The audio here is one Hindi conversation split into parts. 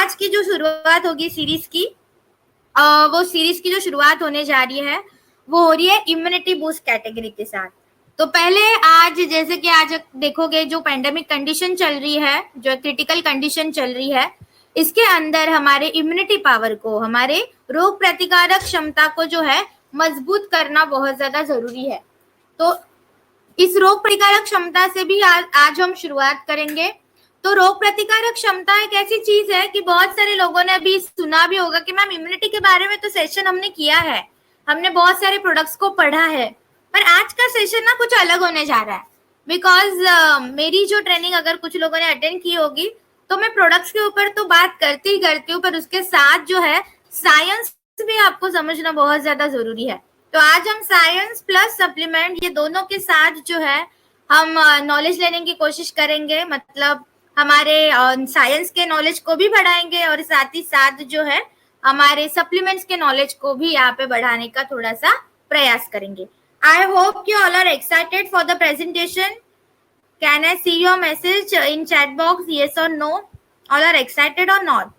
आज की जो शुरुआत होगी सीरीज की, वो सीरीज की जो शुरुआत होने जा रही है वो हो रही है इम्यूनिटी बूस्ट कैटेगरी के साथ। तो पहले आज जैसे कि आज देखोगे जो पेंडेमिक कंडीशन चल रही है, जो क्रिटिकल कंडीशन चल रही है, इसके अंदर हमारे इम्यूनिटी पावर को, हमारे रोग प्रतिकारक क्षमता को जो है मजबूत करना बहुत ज्यादा जरूरी है। तो इस रोग प्रतिकारक क्षमता से भी आज हम शुरुआत करेंगे। तो रोग प्रतिकारक क्षमता एक ऐसी चीज है कि बहुत सारे लोगों ने अभी सुना भी होगा कि मैम इम्यूनिटी के बारे में तो सेशन हमने किया है, हमने बहुत सारे प्रोडक्ट्स को पढ़ा है, पर आज का सेशन ना कुछ अलग होने जा रहा है। बिकॉज मेरी जो ट्रेनिंग अगर कुछ लोगों ने अटेंड की होगी तो मैं प्रोडक्ट्स के ऊपर तो बात करती ही करती हूँ, पर उसके साथ जो है साइंस भी आपको समझना बहुत ज्यादा जरूरी है। तो आज हम साइंस प्लस सप्लीमेंट ये दोनों के साथ जो है हम नॉलेज लेने की कोशिश करेंगे। मतलब हमारे साइंस के नॉलेज को भी बढ़ाएंगे और साथ ही साथ जो है हमारे सप्लीमेंट्स के नॉलेज को भी यहाँ पे बढ़ाने का थोड़ा सा प्रयास करेंगे। I hope you all are excited for the presentation. Can I see your message in chat box, yes और नो? ऑल आर एक्साइटेड और नॉट?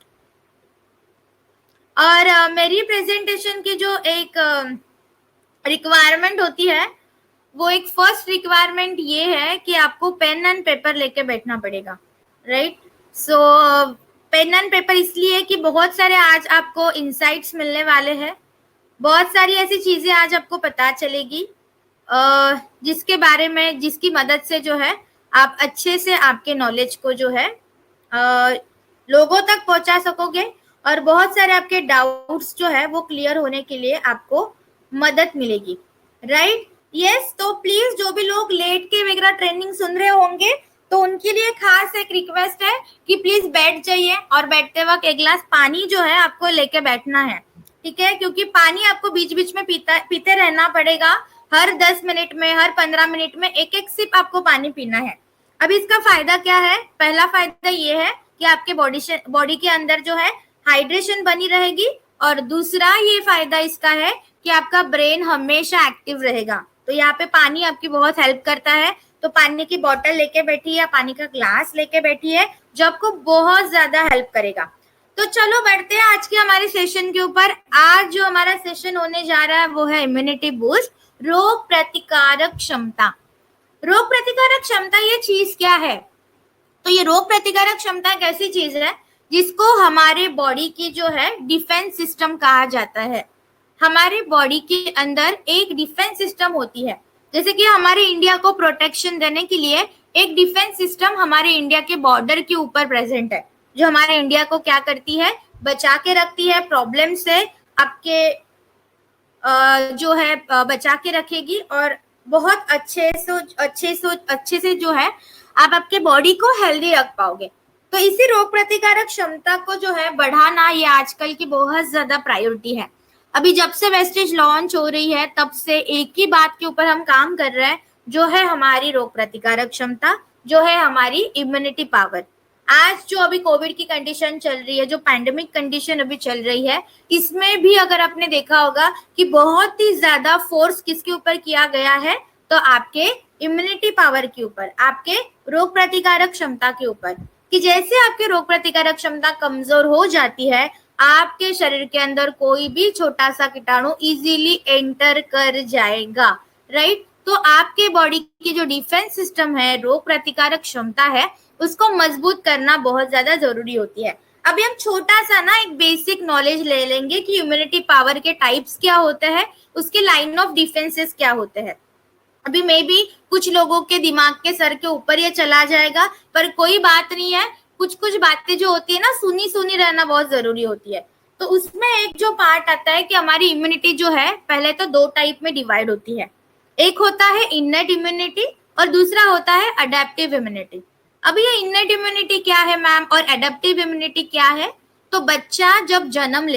और मेरी प्रेजेंटेशन की जो एक रिक्वायरमेंट होती है, वो एक फर्स्ट रिक्वायरमेंट ये है कि आपको पेन एंड पेपर लेके बैठना पड़ेगा, right? So pen and paper इसलिए कि बहुत सारे आज आपको इंसाइट्स मिलने वाले हैं, बहुत सारी ऐसी चीजें आज आपको पता चलेगी जिसके बारे में, जिसकी मदद से जो है आप अच्छे से आपके नॉलेज को जो है लोगों तक पहुंचा सकोगे और बहुत सारे आपके डाउट्स जो है वो क्लियर होने के लिए आपको मदद मिलेगी, राइट? यस, तो प्लीज जो भी लोग लेट के वगैरह ट्रेनिंग सुन रहे होंगे तो उनके लिए खास एक रिक्वेस्ट है कि प्लीज बैठ जाइए और बैठते वक्त एक गिलास पानी जो है आपको लेके बैठना है, ठीक है? क्योंकि पानी आपको बीच बीच में पीते रहना पड़ेगा। हर 10 मिनट में, हर 15 मिनट में एक एक सिप आपको पानी पीना है। अब इसका फायदा क्या है? पहला फायदा ये है कि आपके बॉडी के अंदर जो है हाइड्रेशन बनी रहेगी, और दूसरा ये फायदा इसका है कि आपका ब्रेन हमेशा एक्टिव रहेगा। तो यहाँ पे पानी आपकी बहुत हेल्प करता है। तो पानी की बोतल लेके बैठी या पानी का ग्लास लेके बैठी है जो आपको बहुत ज्यादा हेल्प करेगा। तो चलो बढ़ते हैं आज के हमारे सेशन के ऊपर। आज जो हमारा सेशन होने जा रहा है वो है इम्यूनिटी बूस्ट, रोग प्रतिकारक क्षमता। रोग प्रतिकारक क्षमता ये चीज क्या है? तो ये रोग प्रतिकारक क्षमता एक ऐसी चीज है जिसको हमारे बॉडी की जो है डिफेंस सिस्टम कहा जाता है। हमारे बॉडी के अंदर एक डिफेंस सिस्टम होती है, जैसे कि हमारे इंडिया को प्रोटेक्शन देने के लिए एक डिफेंस सिस्टम हमारे इंडिया के बॉर्डर के ऊपर प्रेजेंट है, जो हमारे इंडिया को क्या करती है, बचा के रखती है प्रॉब्लम से, आपके जो है बचा के रखेगी और बहुत अच्छे से जो है आप आपके बॉडी को हेल्दी रख पाओगे। तो इसी रोग प्रतिकारक क्षमता को जो है बढ़ाना ये आजकल की बहुत ज्यादा प्रायोरिटी है। अभी जब से वेस्टेज लॉन्च हो रही है तब से एक ही बात के ऊपर हम काम कर रहे हैं, जो है हमारी रोग प्रतिकारक क्षमता, जो है हमारी इम्यूनिटी पावर। आज जो अभी कोविड की कंडीशन चल रही है, जो पैंडेमिक कंडीशन अभी चल रही है, इसमें भी अगर आपने देखा होगा कि बहुत ही ज्यादा फोर्स किसके ऊपर किया गया है, तो आपके इम्यूनिटी पावर के ऊपर, आपके रोग प्रतिकारक क्षमता के ऊपर। कि जैसे आपके रोग प्रतिकारक क्षमता कमजोर हो जाती है, आपके शरीर के अंदर कोई भी छोटा सा कीटाणु इजीली एंटर कर जाएगा, राइट? तो आपके बॉडी की जो डिफेंस सिस्टम है, रोग प्रतिकारक क्षमता है, उसको मजबूत करना बहुत ज्यादा जरूरी होती है। अभी हम छोटा सा ना एक बेसिक नॉलेज ले लेंगे कि इम्यूनिटी पावर के टाइप्स क्या होते हैं, उसके लाइन ऑफ डिफेंसेस क्या होते हैं। अभी मे बी कुछ लोगों के दिमाग के सर के ऊपर ये चला जाएगा, पर कोई बात नहीं है। कुछ कुछ बातें जो होती है ना, सुनी सुनी रहना बहुत जरूरी होती है। तो उसमें एक जो पार्ट आता है कि हमारी इम्यूनिटी जो है पहले तो 2 टाइप में डिवाइड होती है। एक होता है इननेट इम्यूनिटी और दूसरा होता है अडेप्टिव इम्यूनिटी। अभी ये इननेट इम्यूनिटी क्या है मैम और एडेप्टिव इम्यूनिटी क्या है? तो बच्चा जब जन्म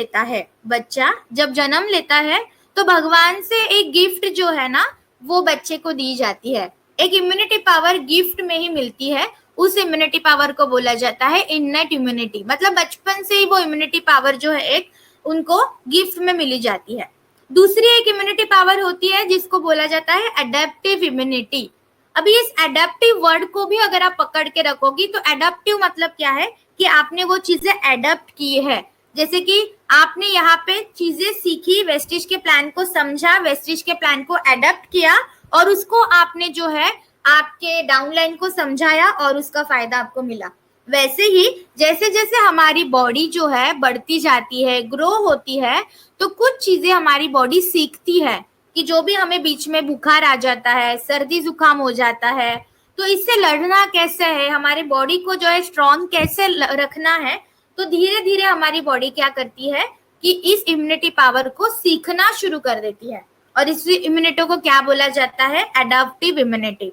लेता है तो भगवान से एक गिफ्ट जो है ना वो बच्चे को दी जाती है। एक इम्यूनिटी पावर गिफ्ट में ही मिलती है, उस इम्यूनिटी पावर को बोला जाता है इननेट इम्यूनिटी। मतलब बचपन से ही वो इम्यूनिटी पावर जो है एक उनको गिफ्ट में मिली जाती है। दूसरी एक इम्यूनिटी पावर होती है जिसको बोला जाता है एडेप्टिव इम्यूनिटी। अभी इस एडेप्टिव वर्ड को भी अगर आप पकड़ के रखोगी तो एडेप्टिव मतलब क्या है कि आपने वो चीजें एडप्ट की है। जैसे कि आपने यहाँ पे चीजें सीखी, वेस्टिज के प्लान को समझा, वेस्टिज के प्लान को एडप्ट किया और उसको आपने जो है आपके डाउनलाइन को समझाया और उसका फायदा आपको मिला। वैसे ही जैसे जैसे हमारी बॉडी जो है बढ़ती जाती है, ग्रो होती है, तो कुछ चीजें हमारी बॉडी सीखती है कि जो भी हमें बीच में बुखार आ जाता है, सर्दी जुकाम हो जाता है, तो इससे लड़ना कैसे है, हमारी बॉडी को जो है स्ट्रॉन्ग कैसे रखना है, तो धीरे धीरे हमारी बॉडी क्या करती है कि इस इम्यूनिटी पावर को सीखना शुरू कर देती है। और इस इम्यूनिटी को क्या बोला जाता है? Adaptive immunity.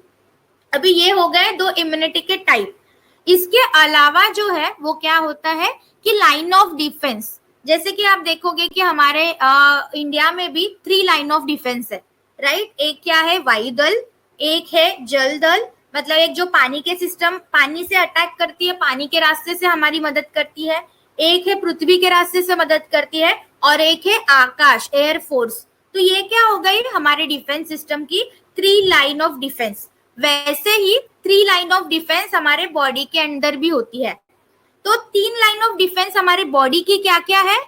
अभी ये हो गए दो इम्यूनिटी के टाइप। इसके अलावा जो है वो क्या होता है कि लाइन ऑफ डिफेंस। जैसे कि आप देखोगे कि हमारे इंडिया में भी 3 लाइन ऑफ डिफेंस है, राइट। एक क्या है? वायुदल, एक है जल दल, मतलब एक जो पानी के सिस्टम, पानी से अटैक करती है, पानी के रास्ते से हमारी मदद करती है। एक है पृथ्वी के रास्ते से मदद करती है और एक है आकाश, एयर फोर्स। तो ये क्या हो गई? हमारे डिफेंस सिस्टम की 3 लाइन ऑफ डिफेंस। वैसे ही 3 लाइन ऑफ डिफेंस हमारे बॉडी के अंदर भी होती है। तो 3 लाइन ऑफ डिफेंस हमारे बॉडी की क्या क्या है?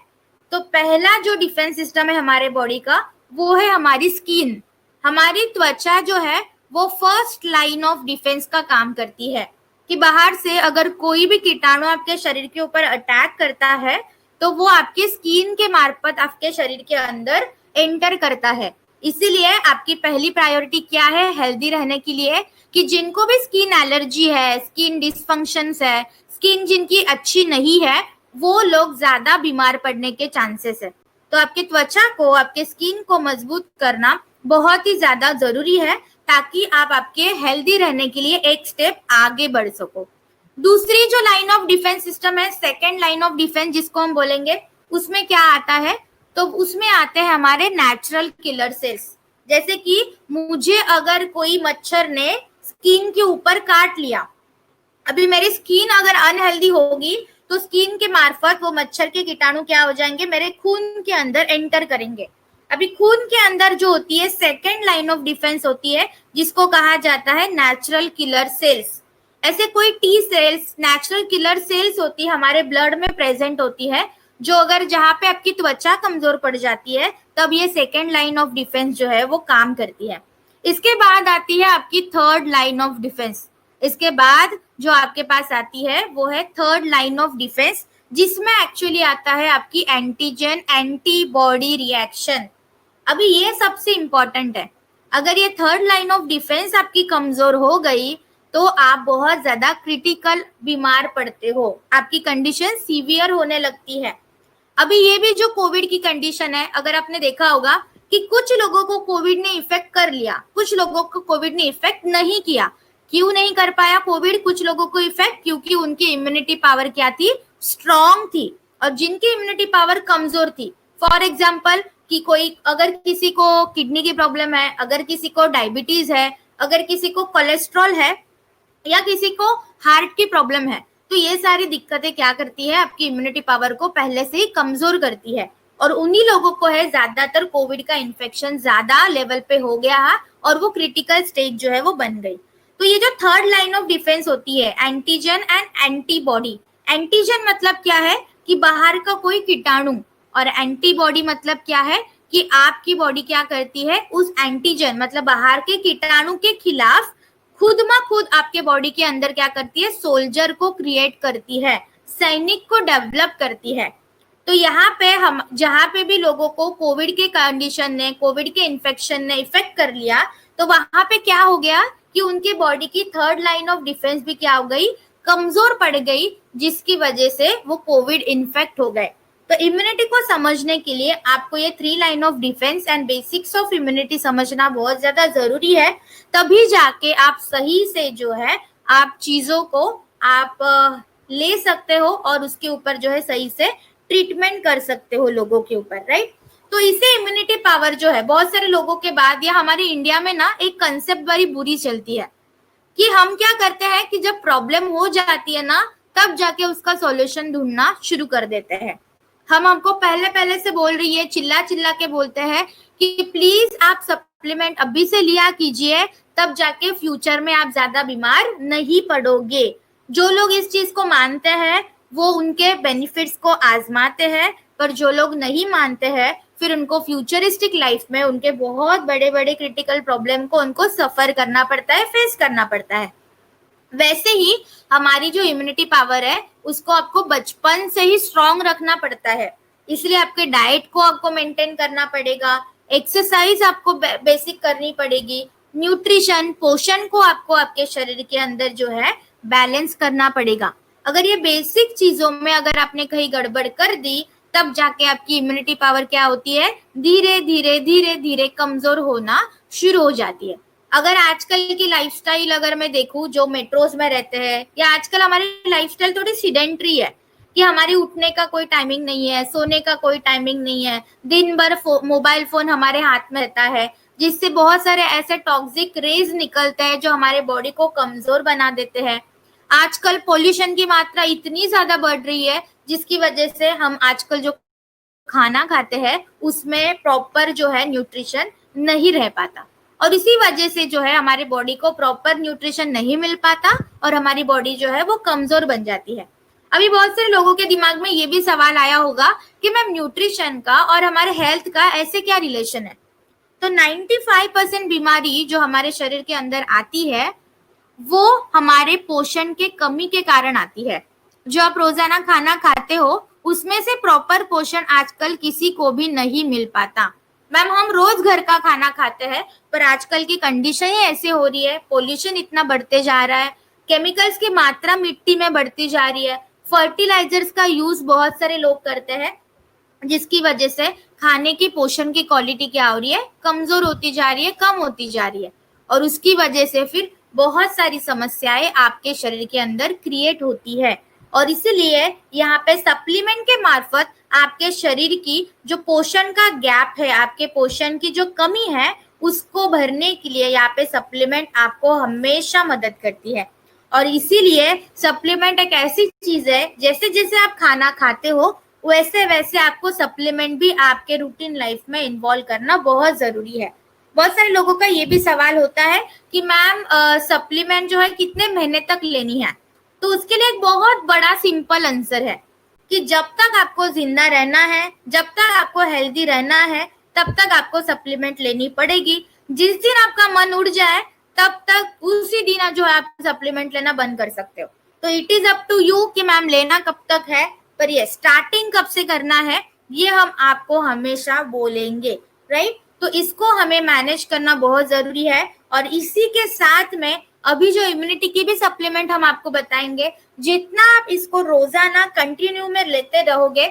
तो पहला जो डिफेंस सिस्टम है हमारे बॉडी का, वो है हमारी स्किन। हमारी त्वचा जो है वो फर्स्ट लाइन ऑफ डिफेंस का काम करती है कि बाहर से अगर कोई भी कीटाणु आपके शरीर के ऊपर अटैक करता है तो वो आपके स्किन के मार्फत आपके शरीर के अंदर एंटर करता है। इसीलिए आपकी पहली प्रायोरिटी क्या है हेल्दी रहने के लिए? कि जिनको भी स्किन एलर्जी है, स्किन डिसफंक्शंस है, स्किन जिनकी अच्छी नहीं है, वो लोग ज्यादा बीमार पड़ने के चांसेस है। तो आपकी त्वचा को, आपके स्किन को मजबूत करना बहुत ही ज्यादा जरूरी है ताकि आप आपके हेल्दी रहने के लिए एक स्टेप आगे बढ़ सको। दूसरी जो लाइन ऑफ डिफेंस सिस्टम है, सेकेंड लाइन ऑफ डिफेंस जिसको हम बोलेंगे, उसमें क्या आता है? तो उसमें आते हैं हमारे नेचुरल किलर सेल्स। जैसे कि मुझे अगर कोई मच्छर ने स्किन के ऊपर काट लिया, अभी मेरी स्किन अगर अनहेल्दी होगी तो स्किन के मार्फत वो मच्छर के कीटाणु क्या हो जाएंगे? मेरे खून के अंदर एंटर करेंगे। अभी खून के अंदर जो होती है सेकेंड लाइन ऑफ डिफेंस होती है, जिसको कहा जाता है नेचुरल किलर सेल्स। ऐसे कोई T cells, natural killer cells होती है, हमारे ब्लड में प्रेजेंट होती है, जो अगर जहां पे आपकी त्वचा कमजोर पड़ जाती है तब ये सेकेंड लाइन ऑफ डिफेंस जो है वो काम करती है। इसके बाद आती है आपकी थर्ड लाइन ऑफ डिफेंस। इसके बाद जो आपके पास आती है वो है थर्ड लाइन ऑफ डिफेंस, जिसमें एक्चुअली आता है आपकी एंटीजन एंटीबॉडी रिएक्शन। अभी ये सबसे इंपॉर्टेंट है। अगर ये थर्ड लाइन ऑफ डिफेंस आपकी कमजोर हो गई तो आप बहुत ज्यादा क्रिटिकल बीमार पड़ते हो, आपकी कंडीशन सीवियर होने लगती है। अभी ये भी जो कोविड की कंडीशन है, अगर आपने देखा होगा कि कुछ लोगों को कोविड ने इफेक्ट कर लिया, कुछ लोगों को कोविड ने इफेक्ट नहीं किया। क्यों नहीं कर पाया कोविड कुछ लोगों को इफेक्ट? क्योंकि उनकी इम्यूनिटी पावर क्या थी? स्ट्रॉन्ग थी। और जिनकी इम्यूनिटी पावर कमजोर थी, फॉर एग्जाम्पल कि कोई अगर किसी को किडनी की प्रॉब्लम है, अगर किसी को डायबिटीज है, अगर किसी को कोलेस्ट्रॉल है या किसी को हार्ट की प्रॉब्लम है, तो ये सारी दिक्कतें क्या करती है? आपकी इम्यूनिटी पावर को पहले से ही कमजोर करती है। और उन्हीं लोगों को है ज्यादातर कोविड का इन्फेक्शन ज्यादा लेवल पे हो गया है और वो क्रिटिकल स्टेज जो है वो बन गई। तो ये जो थर्ड लाइन ऑफ डिफेंस होती है, एंटीजन एंड एंटीबॉडी। एंटीजन मतलब क्या है? कि बाहर का कोई कीटाणु, और एंटीबॉडी मतलब क्या है? कि आपकी बॉडी क्या करती है? उस एंटीजन मतलब बाहर के कीटाणु के खिलाफ खुद में खुद आपके बॉडी के अंदर क्या करती है? सोल्जर को क्रिएट करती है, सैनिक को डेवलप करती है। तो यहाँ पे हम जहाँ पे भी लोगों को कोविड के कंडीशन ने, कोविड के इन्फेक्शन ने इफेक्ट कर लिया, तो वहां पे क्या हो गया कि उनके बॉडी की थर्ड लाइन ऑफ डिफेंस भी क्या हो गई? कमजोर पड़ गई, जिसकी वजह से वो कोविड इन्फेक्ट हो गए। तो इम्यूनिटी को समझने के लिए आपको ये 3 line of defence and basics of immunity समझना बहुत ज्यादा जरूरी है। तभी जाके आप सही से जो है आप चीजों को आप ले सकते हो और उसके ऊपर जो है सही से ट्रीटमेंट कर सकते हो लोगों के ऊपर, राइट। तो इसे इम्यूनिटी पावर जो है बहुत सारे लोगों के बाद, या हमारे इंडिया में ना एक कंसेप्ट बड़ी बुरी चलती है कि हम क्या करते हैं कि जब प्रॉब्लम हो जाती है ना तब जाके उसका सॉल्यूशन ढूंढना शुरू कर देते हैं। हम आपको पहले से बोल रही है, चिल्ला चिल्ला के बोलते हैं कि प्लीज आप सप्लीमेंट अभी से लिया कीजिए, तब जाके फ्यूचर में आप ज्यादा बीमार नहीं पड़ोगे। जो लोग इस चीज को मानते हैं वो उनके बेनिफिट्स को आजमाते हैं, पर जो लोग नहीं मानते हैं फिर उनको फ्यूचरिस्टिक लाइफ में उनके बहुत बड़े बड़े क्रिटिकल प्रॉब्लम को उनको सफर करना पड़ता है, फेस करना पड़ता है। वैसे ही हमारी जो इम्यूनिटी पावर है उसको आपको बचपन से ही स्ट्रांग रखना पड़ता है, इसलिए आपके डाइट को आपको मेंटेन करना पड़ेगा, एक्सरसाइज आपको बेसिक करनी पड़ेगी, न्यूट्रिशन पोषण को आपको आपके शरीर के अंदर जो है बैलेंस करना पड़ेगा। अगर ये बेसिक चीजों में अगर आपने कहीं गड़बड़ कर दी तब जाके आपकी इम्यूनिटी पावर क्या होती है, धीरे धीरे धीरे धीरे कमजोर होना शुरू हो जाती है। अगर आजकल की लाइफस्टाइल अगर मैं देखूं जो मेट्रोज में रहते हैं, या आजकल हमारी लाइफस्टाइल थोड़ी सीडेंट्री है कि हमारी उठने का कोई टाइमिंग नहीं है, सोने का कोई टाइमिंग नहीं है, दिन भर मोबाइल फोन हमारे हाथ में रहता है, जिससे बहुत सारे ऐसे टॉक्सिक रेज निकलते हैं जो हमारे बॉडी को कमजोर बना देते हैं। आजकल पोल्यूशन की मात्रा इतनी ज्यादा बढ़ रही है जिसकी वजह से हम आजकल जो खाना खाते हैं उसमें प्रॉपर जो है न्यूट्रिशन नहीं रह पाता, और इसी वजह से जो है हमारे बॉडी को प्रॉपर न्यूट्रिशन नहीं मिल पाता और हमारी बॉडी जो है वो कमजोर बन जाती है। अभी बहुत सारे लोगों के दिमाग में ये भी सवाल आया होगा कि मैम न्यूट्रिशन का और हमारे हेल्थ का ऐसे क्या रिलेशन है। तो 95% बीमारी जो हमारे शरीर के अंदर आती है वो हमारे पोषण के कमी के कारण आती है। जो आप रोजाना खाना खाते हो उसमें से प्रॉपर पोषण आजकल किसी को भी नहीं मिल पाता। मैम हम रोज घर का खाना खाते हैं पर आजकल की कंडीशन ही ऐसी हो रही है, पोल्यूशन इतना बढ़ते जा रहा है, केमिकल्स की मात्रा मिट्टी में बढ़ती जा रही है, फर्टिलाइजर्स का यूज बहुत सारे लोग करते हैं, जिसकी वजह से खाने की पोषण की क्वालिटी क्या हो रही है, कमजोर होती जा रही है, कम होती जा रही है, और उसकी वजह से फिर बहुत सारी समस्याएं आपके शरीर के अंदर क्रिएट होती है। और इसीलिए यहाँ पे सप्लीमेंट के मार्फत आपके शरीर की जो पोषण का गैप है, आपके पोषण की जो कमी है उसको भरने के लिए यहाँ पे सप्लीमेंट आपको हमेशा मदद करती है। और इसीलिए सप्लीमेंट एक ऐसी चीज है जैसे जैसे आप खाना खाते हो वैसे वैसे आपको सप्लीमेंट भी आपके रूटीन लाइफ में इन्वॉल्व करना बहुत जरूरी है। बहुत सारे लोगों का ये भी सवाल होता है कि मैम सप्लीमेंट जो है कितने महीने तक लेनी है। तो उसके लिए एक बहुत बड़ा सिंपल आंसर है कि जब तक आपको जिंदा रहना है, जब तक आपको हेल्दी रहना है, तब तक आपको सप्लीमेंट लेनी पड़ेगी। जिस दिन आपका मन उड़ जाए तब तक उसी दिन जो है आप सप्लीमेंट लेना बंद कर सकते हो। तो it is up to you कि मैम लेना कब तक है, पर ये स्टार्टिंग कब से करना है ये हम आपको हमेशा बोलेंगे, राइट। तो इसको हमें मैनेज करना बहुत जरूरी है। और इसी के साथ में अभी जो इम्यूनिटी की भी सप्लीमेंट हम आपको बताएंगे, जितना आप इसको रोजाना कंटिन्यू में लेते रहोगे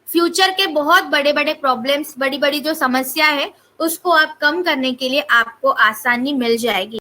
फ्यूचर के बहुत बड़े बड़े प्रॉब्लम्स, बड़ी बड़ी जो समस्या है उसको आप कम करने के लिए आपको आसानी मिल जाएगी।